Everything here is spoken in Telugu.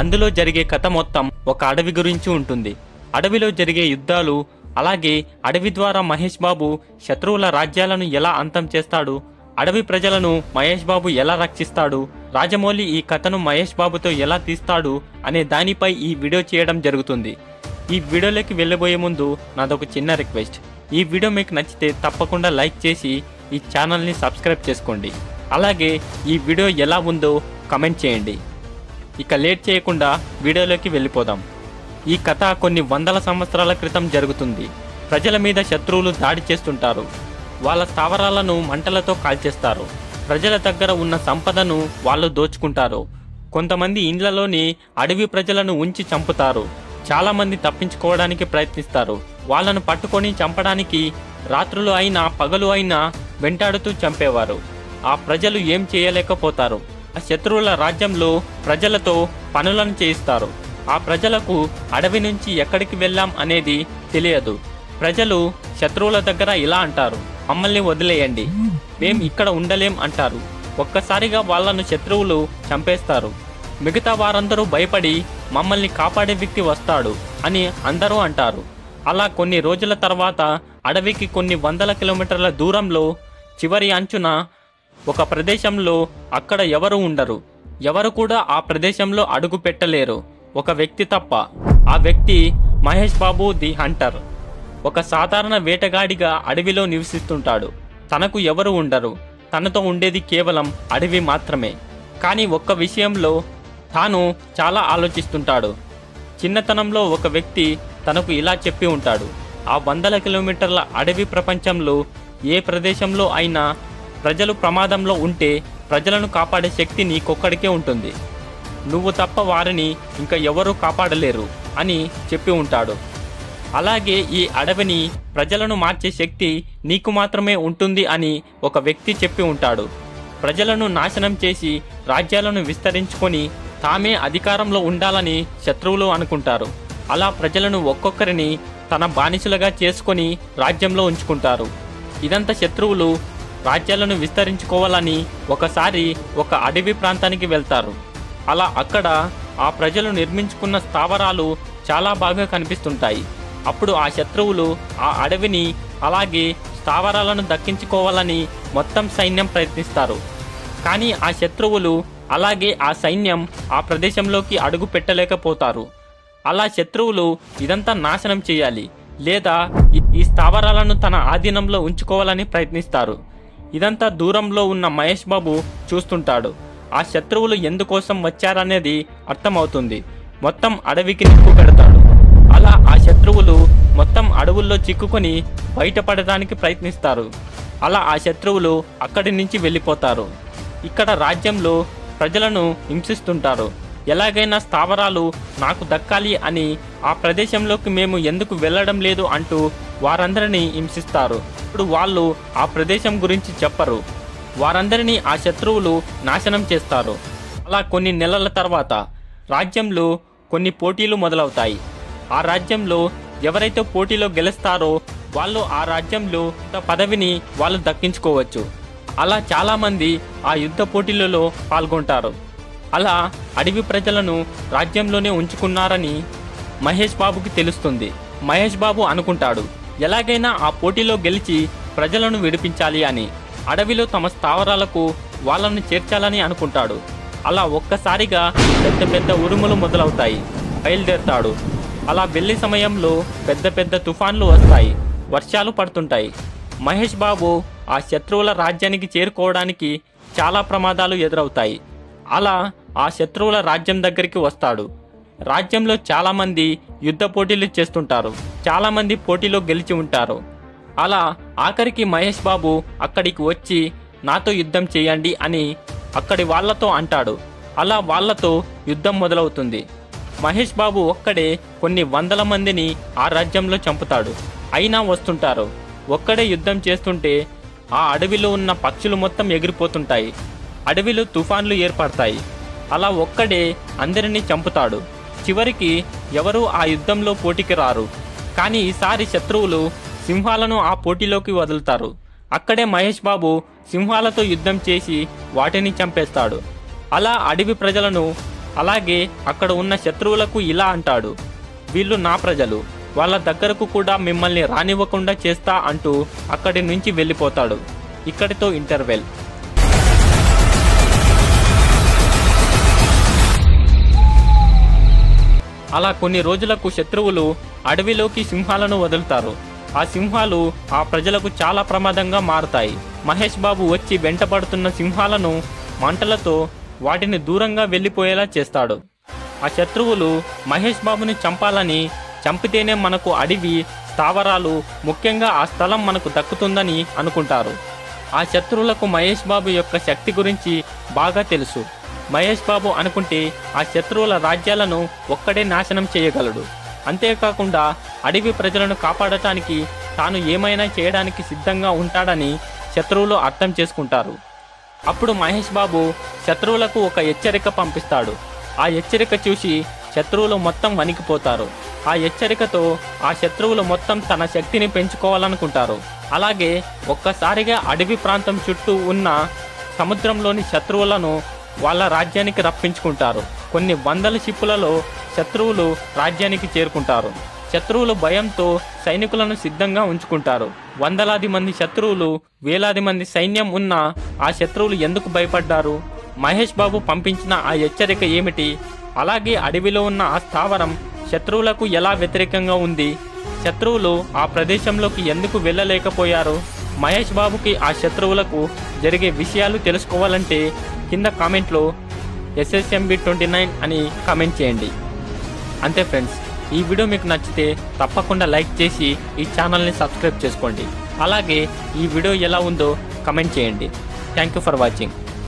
అందులో జరిగే కథ మొత్తం ఒక అడవి గురించి ఉంటుంది. అడవిలో జరిగే యుద్ధాలు, అలాగే అడవి ద్వారా మహేష్ బాబు శత్రువుల రాజ్యాలను ఎలా అంతం చేస్తాడు, అడవి ప్రజలను మహేష్ బాబు ఎలా రక్షిస్తాడు, రాజమౌళి ఈ కథను మహేష్ బాబుతో ఎలా తీస్తాడు అనే దానిపై ఈ వీడియో చేయడం జరుగుతుంది. ఈ వీడియోలోకి వెళ్ళబోయే ముందు నాదొక చిన్న రిక్వెస్ట్. ఈ వీడియో మీకు నచ్చితే తప్పకుండా లైక్ చేసి ఈ ఛానల్ని సబ్స్క్రైబ్ చేసుకోండి. అలాగే ఈ వీడియో ఎలా ఉందో కమెంట్ చేయండి. ఇక లేట్ చేయకుండా వీడియోలోకి వెళ్ళిపోదాం. ఈ కథ కొన్ని వందల సంవత్సరాల క్రితం జరుగుతుంది. ప్రజల మీద శత్రువులు దాడి చేస్తుంటారు. వాళ్ళ స్థావరాలను మంటలతో కాల్చేస్తారు. ప్రజల దగ్గర ఉన్న సంపదను వాళ్ళు దోచుకుంటారు. కొంతమంది ఇండ్లలోని అడవి ప్రజలను ఉంచి చంపుతారు. చాలామంది తప్పించుకోవడానికి ప్రయత్నిస్తారు. వాళ్ళను పట్టుకొని చంపడానికి రాత్రులు అయినా పగలు అయినా వెంటాడుతూ చంపేవారు. ఆ ప్రజలు ఏం చేయలేకపోతారు. ఆ శత్రువుల రాజ్యంలో ప్రజలతో పనులను చేయిస్తారు. ఆ ప్రజలకు అడవి నుంచి ఎక్కడికి వెళ్ళాం అనేది తెలియదు. ప్రజలు శత్రువుల దగ్గర ఇలా అంటారు, మమ్మల్ని వదిలేయండి, మేం ఇక్కడ ఉండలేం అంటారు. ఒక్కసారిగా వాళ్ళను శత్రువులు చంపేస్తారు. మిగతా వారందరూ భయపడి మమ్మల్ని కాపాడే వ్యక్తి వస్తాడు అని అందరూ అంటారు. అలా కొన్ని రోజుల తర్వాత అడవికి కొన్ని వందల కిలోమీటర్ల దూరంలో చివరి అంచున ఒక ప్రదేశంలో అక్కడ ఎవరు ఉండరు. ఎవరు కూడా ఆ ప్రదేశంలో అడుగు పెట్టలేరు, ఒక వ్యక్తి తప్ప. ఆ వ్యక్తి మహేష్ బాబు ది హంటర్. ఒక సాధారణ వేటగాడిగా అడవిలో నివసిస్తుంటాడు. తనకు ఎవరు ఉండరు. తనతో ఉండేది కేవలం అడవి మాత్రమే. కానీ ఒక్క విషయంలో తాను చాలా ఆలోచిస్తుంటాడు. చిన్నతనంలో ఒక వ్యక్తి తనకు ఇలా చెప్పి ఉంటాడు, ఆ వందల కిలోమీటర్ల అడవి ప్రపంచంలో ఏ ప్రదేశంలో అయినా ప్రజలు ప్రమాదంలో ఉంటే ప్రజలను కాపాడే శక్తి నీకొక్కడికే ఉంటుంది. నువ్వు తప్ప వారిని ఇంకా ఎవరూ కాపాడలేరు అని చెప్పి ఉంటాడు. అలాగే ఈ అడవిని ప్రజలను మార్చే శక్తి నీకు మాత్రమే ఉంటుంది అని ఒక వ్యక్తి చెప్పి ఉంటాడు. ప్రజలను నాశనం చేసి రాజ్యాలను విస్తరించుకొని తామే అధికారంలో ఉండాలని శత్రువులు అనుకుంటారు. అలా ప్రజలను ఒక్కొక్కరిని తన బానిసలుగా చేసుకొని రాజ్యంలో ఉంచుకుంటారు. ఇదంతా శత్రువులు రాజ్యాలను విస్తరించుకోవాలని ఒకసారి ఒక అడవి ప్రాంతానికి వెళ్తారు. అలా అక్కడ ఆ ప్రజలు నిర్మించుకున్న స్థావరాలు చాలా బాగా కనిపిస్తుంటాయి. అప్పుడు ఆ శత్రువులు ఆ అడవిని అలాగే స్థావరాలను దక్కించుకోవాలని మొత్తం సైన్యం ప్రయత్నిస్తారు. కానీ ఆ శత్రువులు అలాగే ఆ సైన్యం ఆ ప్రదేశంలోకి అడుగు పెట్టలేకపోతారు. అలా శత్రువులు ఇదంతా నాశనం చేయాలి లేదా ఈ స్థావరాలను తన ఆధీనంలో ఉంచుకోవాలని ప్రయత్నిస్తారు. ఇదంతా దూరంలో ఉన్న మహేష్ బాబు చూస్తుంటాడు. ఆ శత్రువులు ఎందుకోసం వచ్చారనేది అర్థమవుతుంది. మొత్తం అడవికి నిప్పు పెడతాడు. అలా ఆ శత్రువులు మొత్తం అడవుల్లో చిక్కుకొని బయటపడడానికి ప్రయత్నిస్తారు. అలా ఆ శత్రువులు అక్కడి నుంచి వెళ్ళిపోతారు. ఇక్కడ రాజ్యంలో ప్రజలను హింసిస్తుంటారు. ఎలాగైనా స్థావరాలు నాకు దక్కాలి అని ఆ ప్రదేశంలోకి మేము ఎందుకు వెళ్ళడం లేదు అంటూ వారందరినీ హింసిస్తారు. ఇప్పుడు వాళ్ళు ఆ ప్రదేశం గురించి చెప్పరు. వారందరినీ ఆ శత్రువులు నాశనం చేస్తారు. అలా కొన్ని నెలల తర్వాత రాజ్యంలో కొన్ని పోటీలు మొదలవుతాయి. ఆ రాజ్యంలో ఎవరైతే పోటీలో గెలుస్తారో వాళ్ళు ఆ రాజ్యంలో పదవిని వాళ్ళు దక్కించుకోవచ్చు. అలా చాలామంది ఆ యుద్ధ పోటీలలో పాల్గొంటారు. అలా అడవి ప్రజలను రాజ్యంలోనే ఉంచుకున్నారని మహేష్ బాబుకి తెలుస్తుంది. మహేష్ బాబు అనుకుంటాడు, ఎలాగైనా ఆ పోటీలో గెలిచి ప్రజలను విడిపించాలి అని. అడవిలో తమ స్థావరాలకు వాళ్ళను చేర్చాలని అనుకుంటాడు. అలా ఒక్కసారిగా పెద్ద పెద్ద ఉరుములు మొదలవుతాయి. బయలుదేరుతాడు. అలా వెళ్ళే సమయంలో పెద్ద పెద్ద తుఫాన్లు వస్తాయి. వర్షాలు పడుతుంటాయి. మహేష్ బాబు ఆ శత్రువుల రాజ్యానికి చేరుకోవడానికి చాలా ప్రమాదాలు ఎదురవుతాయి. అలా ఆ శత్రువుల రాజ్యం దగ్గరికి వస్తాడు. రాజ్యంలో చాలామంది యుద్ధ పోటీలు చేస్తుంటారు. చాలామంది పోటీలో గెలిచి ఉంటారు. అలా ఆఖరికి మహేష్ బాబు అక్కడికి వచ్చి నాతో యుద్ధం చేయండి అని అక్కడి వాళ్లతో అంటాడు. అలా వాళ్లతో యుద్ధం మొదలవుతుంది. మహేష్ బాబు ఒక్కడే కొన్ని వందల మందిని ఆ రాజ్యంలో చంపుతాడు. అయినా వస్తుంటారు. ఒక్కడే యుద్ధం చేస్తుంటే ఆ అడవిలో ఉన్న పక్షులు మొత్తం ఎగిరిపోతుంటాయి. అడవిలో తుఫాన్లు ఏర్పడతాయి. అలా ఒక్కడే అందరినీ చంపుతాడు. చివరికి ఎవరూ ఆ యుద్ధంలో పోటీకి రారు. కానీ ఈసారి శత్రువులు సింహాలను ఆ పోటీలోకి వదులుతారు. అక్కడే మహేష్ బాబు సింహాలతో యుద్ధం చేసి వాటిని చంపేస్తాడు. అలా అడవి ప్రజలను అలాగే అక్కడ ఉన్న శత్రువులకు ఇలా అంటాడు, వీళ్ళు నా ప్రజలు, వాళ్ళ దగ్గరకు కూడా మిమ్మల్ని రానివ్వకుండా చేస్తా అంటూ అక్కడి నుంచి వెళ్ళిపోతాడు. ఇక్కడితో ఇంటర్వెల్. అలా కొన్ని రోజులకు శత్రువులు అడవిలోకి సింహాలను వదులుతారు. ఆ సింహాలు ఆ ప్రజలకు చాలా ప్రమాదంగా మారుతాయి. మహేష్ బాబు వచ్చి వెంటపడుతున్న సింహాలను మంటలతో వాటిని దూరంగా వెళ్ళిపోయేలా చేస్తాడు. ఆ శత్రువులు మహేష్ బాబుని చంపాలని, చంపితేనే మనకు అడవి స్థావరాలు, ముఖ్యంగా ఆ స్థలం మనకు దక్కుతుందని అనుకుంటారు. ఆ శత్రువులకు మహేష్ బాబు యొక్క శక్తి గురించి బాగా తెలుసు. మహేష్ బాబు అనుకుంటే ఆ శత్రువుల రాజ్యాలను ఒక్కడే నాశనం చేయగలడు. అంతేకాకుండా అడవి ప్రజలను కాపాడటానికి తాను ఏమైనా చేయడానికి సిద్ధంగా ఉంటాడని శత్రువులు అర్థం చేసుకుంటారు. అప్పుడు మహేష్ బాబు శత్రువులకు ఒక హెచ్చరిక పంపిస్తాడు. ఆ హెచ్చరిక చూసి శత్రువులు మొత్తం వణికిపోతారు. ఆ హెచ్చరికతో ఆ శత్రువులు మొత్తం తన శక్తిని పెంచుకోవాలనుకుంటారు. అలాగే ఒక్కసారిగా అడవి ప్రాంతం చుట్టూ ఉన్న సముద్రంలోని శత్రువులను వాళ్ళ రాజ్యానికి రప్పించుకుంటారు. కొన్ని వందల షిప్పులలో శత్రువులు రాజ్యానికి చేరుకుంటారు. శత్రువులు భయంతో సైనికులను సిద్ధంగా ఉంచుకుంటారు. వందలాది మంది శత్రువులు, వేలాది మంది సైన్యం ఉన్న ఆ శత్రువులు ఎందుకు భయపడ్డారు? మహేష్ బాబు పంపించిన ఆ హెచ్చరిక ఏమిటి? అలాగే అడవిలో ఉన్న ఆ స్థావరం శత్రువులకు ఎలా వ్యతిరేకంగా ఉంది? శత్రువులు ఆ ప్రదేశంలోకి ఎందుకు వెళ్ళలేకపోయారు? మహేష్ బాబుకి ఆ శత్రువులకు జరిగే విషయాలు తెలుసుకోవాలంటే కింద కామెంట్లో SSMB29 అని కామెంట్ చేయండి. అంతే ఫ్రెండ్స్, ఈ వీడియో మీకు నచ్చితే తప్పకుండా లైక్ చేసి ఈ ఛానల్ని సబ్స్క్రైబ్ చేసుకోండి. అలాగే ఈ వీడియో ఎలా ఉందో కామెంట్ చేయండి. Thank you for watching.